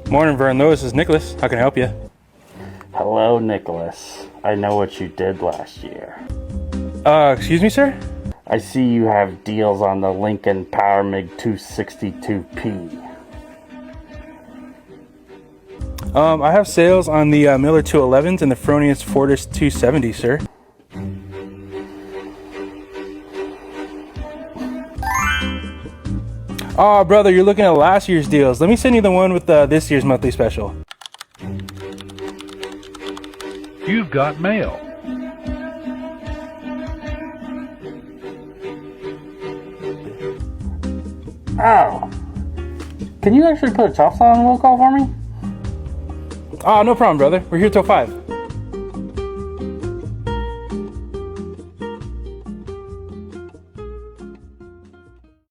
Morning, Vern. This is Nicholas. How can I help you? Hello, Nicholas. I know what you did last year. Excuse me, sir? I see you have deals on the Lincoln Power MiG 262P. I have sales on the Miller 211s and the Fronius Fortis 270, sir. Oh, brother, you're looking at last year's deals. Let me send you the one with this year's monthly special. You've got mail. Oh. Can you actually put a chop saw on a will call for me? No problem, brother. We're here till 5.